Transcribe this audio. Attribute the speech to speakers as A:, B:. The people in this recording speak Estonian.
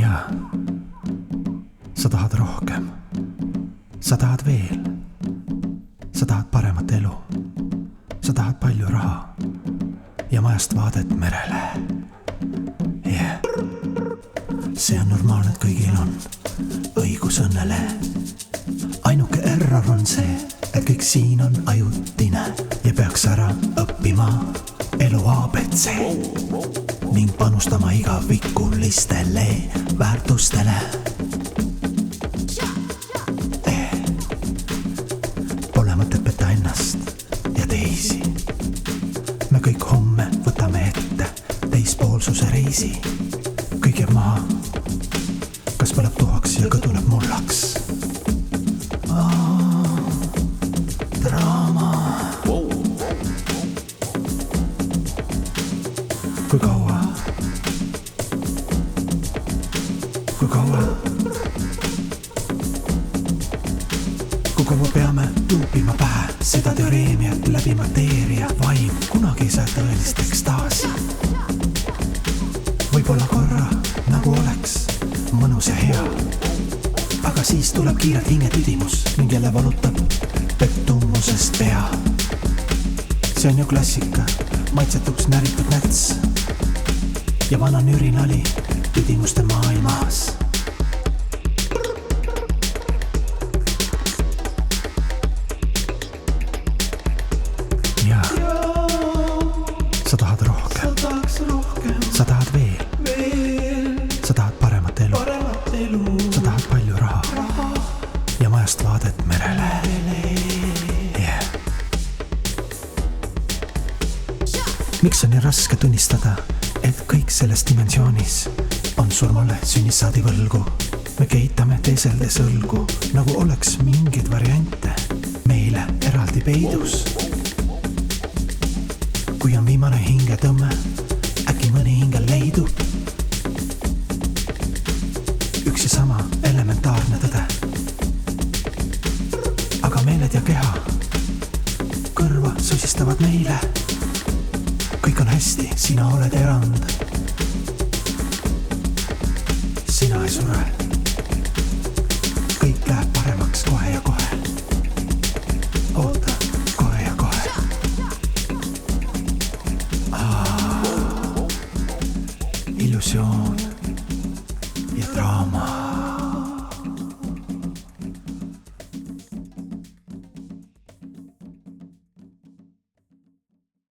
A: ja sa tahad rohkem, sa tahad veel, sa tahad paremat elu, sa tahad palju raha ja majast vaadet merele. See on normaalne, et kõigil on õigus õnnele. Ainuke error on see, et kõik siin on ajutine ja peaks ära õppima elu ABC ning panustama igavikulistele väärtustele. Pole mõtet petta ennast ja teisi. Me kõik homme võtame ette teispoolsuse reisi. Kõik jääb maha, kas põleb tuhaks ja kõduneb mullaks. Draama. Kui kaua? Kui kaua? Kui kaua peame tuupima pähe seda teoreemiat läbi mateeria vaim kunagi ei saa tõelist ekstaasi. Võib-olla korra nagu oleks mõnus ja hea, aga siis tuleb kiirelt hingetüdimus ning jälle valutab pettumusest pea. See on ju klassika, maitsetuks näritud näts ja vana nürinali tüdimuste maailmas. Ja sa tahad rohkem, sa tahad veel, sa tahad paremat elu, sa tahad palju raha ja majast vaadet merele. Miks on nii raske tunnistada, et kõik selles dimensioonis on surmale sünnissaadi võlgu? Me keitame teeseldes õlgu, nagu oleks mingid variante meile eraldi peidus. Kui on viimane hingetõmme, äkki mõni hingel leidub. Üks ja sama elementaarne tõde. Aga meeled ja keha kõrva susistavad meile. Kõik on hästi, sina oled erand. Sina ei sure. Kõik läheb paremaks kohe ja kohe. Oota, kohe ja kohe. Illusioon.